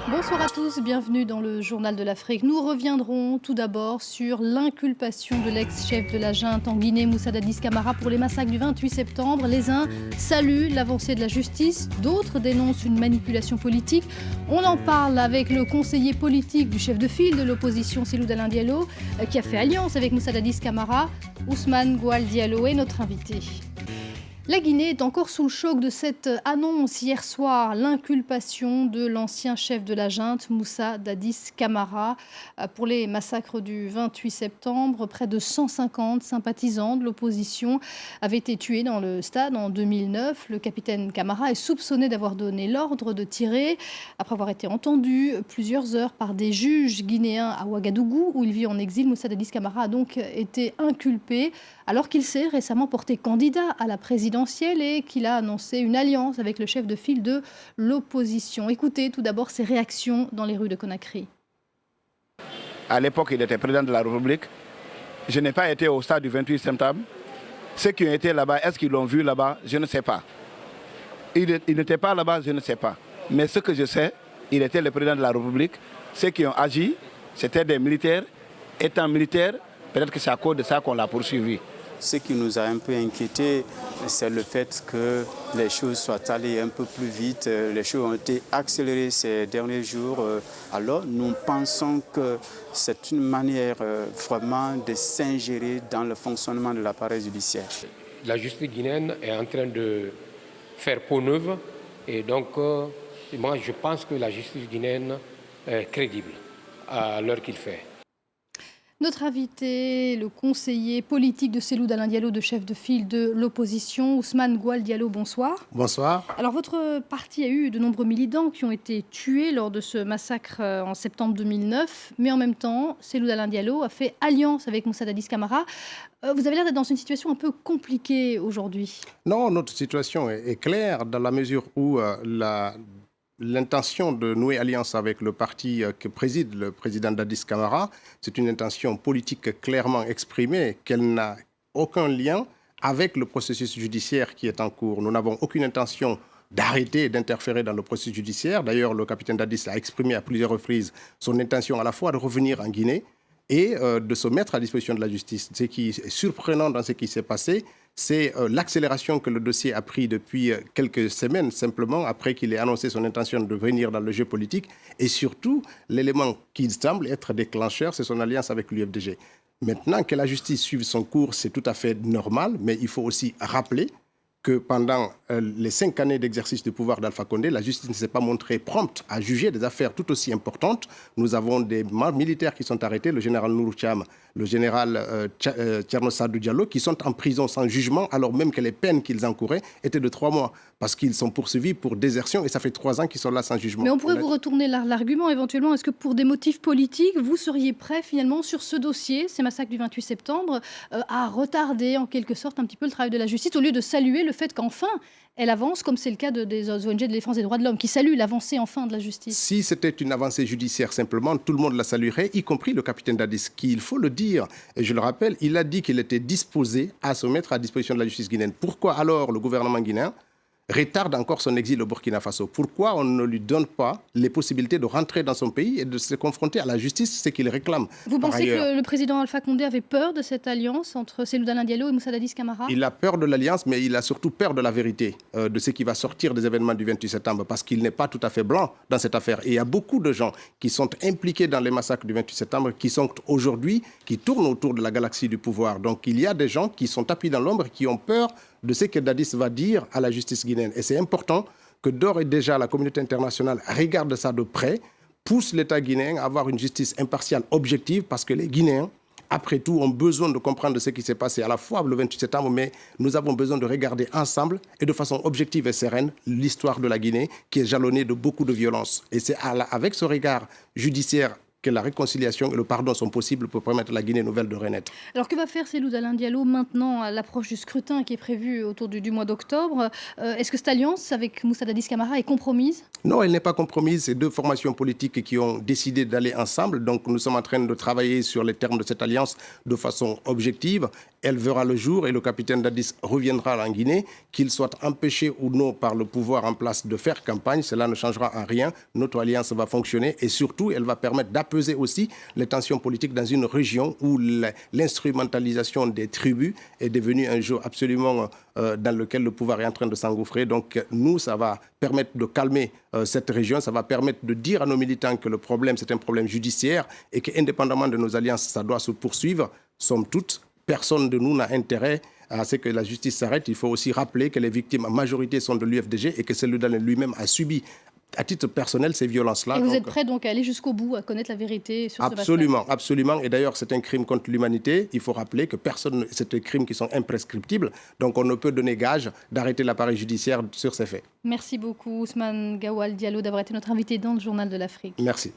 Bonsoir à tous, bienvenue dans le Journal de l'Afrique. Nous reviendrons tout d'abord sur l'inculpation de l'ex-chef de la junte en Guinée, Moussa Dadis Camara, pour les massacres du 28 septembre. Les uns saluent l'avancée de la justice, d'autres dénoncent une manipulation politique. On en parle avec le conseiller politique du chef de file de l'opposition, Cellou Dalein Diallo, qui a fait alliance avec Moussa Dadis Camara. Ousmane Goual Diallo est notre invité. La Guinée est encore sous le choc de cette annonce hier soir, l'inculpation de l'ancien chef de la junte, Moussa Dadis Camara, pour les massacres du 28 septembre. Près de 150 sympathisants de l'opposition avaient été tués dans le stade en 2009. Le capitaine Camara est soupçonné d'avoir donné l'ordre de tirer après avoir été entendu plusieurs heures par des juges guinéens à Ouagadougou, où il vit en exil. Moussa Dadis Camara a donc été inculpé alors qu'il s'est récemment porté candidat à la présidentielle et qu'il a annoncé une alliance avec le chef de file de l'opposition. Écoutez tout d'abord ses réactions dans les rues de Conakry. À l'époque, il était président de la République. Je n'ai pas été au stade du 28 septembre. Ceux qui ont été là-bas, est-ce qu'ils l'ont vu là-bas? Je ne sais pas. Il n'était pas là-bas, je ne sais pas. Mais ce que je sais, il était le président de la République. Ceux qui ont agi, c'était des militaires. Étant militaire, peut-être que c'est à cause de ça qu'on l'a poursuivi. Ce qui nous a un peu inquiétés, c'est le fait que les choses soient allées un peu plus vite. Les choses ont été accélérées ces derniers jours. Alors, nous pensons que c'est une manière vraiment de s'ingérer dans le fonctionnement de l'appareil judiciaire. La justice guinéenne est en train de faire peau neuve. Et donc, moi, je pense que la justice guinéenne est crédible à l'heure qu'il fait. Notre invité, le conseiller politique de Cellou Dalein Diallo, de chef de file de l'opposition, Ousmane Goual Diallo, bonsoir. Bonsoir. Alors votre parti a eu de nombreux militants qui ont été tués lors de ce massacre en septembre 2009, mais en même temps, Cellou Dalein Diallo a fait alliance avec Moussa Dadis Camara. Vous avez l'air d'être dans une situation un peu compliquée aujourd'hui. Non, notre situation est claire dans la mesure où l'intention de nouer alliance avec le parti que préside le président Dadis Camara, c'est une intention politique clairement exprimée, qu'elle n'a aucun lien avec le processus judiciaire qui est en cours. Nous n'avons aucune intention d'arrêter et d'interférer dans le processus judiciaire. D'ailleurs, le capitaine Dadis a exprimé à plusieurs reprises son intention à la fois de revenir en Guinée et de se mettre à disposition de la justice. Ce qui est surprenant dans ce qui s'est passé, c'est l'accélération que le dossier a pris depuis quelques semaines, simplement après qu'il ait annoncé son intention de venir dans le jeu politique. Et surtout, l'élément qui semble être déclencheur, c'est son alliance avec l'UFDG. Maintenant, que la justice suive son cours, c'est tout à fait normal, mais il faut aussi rappeler que pendant les 5 années d'exercice du pouvoir d'Alpha Condé, la justice ne s'est pas montrée prompte à juger des affaires tout aussi importantes. Nous avons des militaires qui sont arrêtés, le général Nourou Thiam, le général Thierno Sadou Diallo, qui sont en prison sans jugement, alors même que les peines qu'ils encouraient étaient de 3 mois, parce qu'ils sont poursuivis pour désertion, et ça fait 3 ans qu'ils sont là sans jugement. Mais on pourrait vous retourner l'argument éventuellement. Est-ce que pour des motifs politiques, vous seriez prêt finalement sur ce dossier, ces massacres du 28 septembre, à retarder en quelque sorte un petit peu le travail de la justice, au lieu de saluer le fait qu'enfin elle avance, comme c'est le cas des ONG de défense des droits de l'homme, qui saluent l'avancée enfin de la justice? Si c'était une avancée judiciaire simplement, tout le monde la saluerait, y compris le capitaine Dadis, qui, il faut le dire, et je le rappelle, il a dit qu'il était disposé à se mettre à disposition de la justice guinéenne. Pourquoi alors le gouvernement guinéen retarde encore son exil au Burkina Faso? Pourquoi on ne lui donne pas les possibilités de rentrer dans son pays et de se confronter à la justice, ce qu'il réclame? Vous pensez que le président Alpha Condé avait peur de cette alliance entre Cellou Dalein Diallo et Moussa Dadis Camara? Il a peur de l'alliance, mais il a surtout peur de la vérité, de ce qui va sortir des événements du 28 septembre, parce qu'il n'est pas tout à fait blanc dans cette affaire. Et il y a beaucoup de gens qui sont impliqués dans les massacres du 28 septembre, qui sont aujourd'hui, qui tournent autour de la galaxie du pouvoir. Donc il y a des gens qui sont tapis dans l'ombre, qui ont peur de ce que Dadis va dire à la justice guinéenne. Et c'est important que d'ores et déjà la communauté internationale regarde ça de près, pousse l'État guinéen à avoir une justice impartiale, objective, parce que les Guinéens, après tout, ont besoin de comprendre ce qui s'est passé à la fois le 28 septembre, mais nous avons besoin de regarder ensemble et de façon objective et sereine l'histoire de la Guinée, qui est jalonnée de beaucoup de violences. Et c'est avec ce regard judiciaire que la réconciliation et le pardon sont possibles pour permettre à la Guinée nouvelle de renaître. Alors que va faire Cellou Dalein Diallo maintenant à l'approche du scrutin qui est prévu autour du mois d'octobre? Est-ce que cette alliance avec Moussa Dadis Camara est compromise? Non, elle n'est pas compromise. C'est deux formations politiques qui ont décidé d'aller ensemble. Donc nous sommes en train de travailler sur les termes de cette alliance de façon objective. Elle verra le jour et le capitaine Dadis reviendra en Guinée. Qu'il soit empêché ou non par le pouvoir en place de faire campagne, cela ne changera en rien. Notre alliance va fonctionner et surtout, elle va permettre d'apaiser aussi les tensions politiques dans une région où l'instrumentalisation des tribus est devenue un jeu absolument dans lequel le pouvoir est en train de s'engouffrer. Donc nous, ça va permettre de calmer cette région, ça va permettre de dire à nos militants que le problème, c'est un problème judiciaire et qu'indépendamment de nos alliances, ça doit se poursuivre. Somme toute, personne de nous n'a intérêt à ce que la justice s'arrête. Il faut aussi rappeler que les victimes, en majorité, sont de l'UFDG et que Cellou Dalein lui-même a subi à titre personnel ces violences-là. Et vous êtes prêt donc à aller jusqu'au bout, à connaître la vérité sur ce massacre? Absolument, absolument. Et d'ailleurs, c'est un crime contre l'humanité. Il faut rappeler que c'est des crimes qui sont imprescriptibles. Donc on ne peut donner gage d'arrêter l'appareil judiciaire sur ces faits. Merci beaucoup Ousmane Gawal Diallo d'avoir été notre invité dans le Journal de l'Afrique. Merci.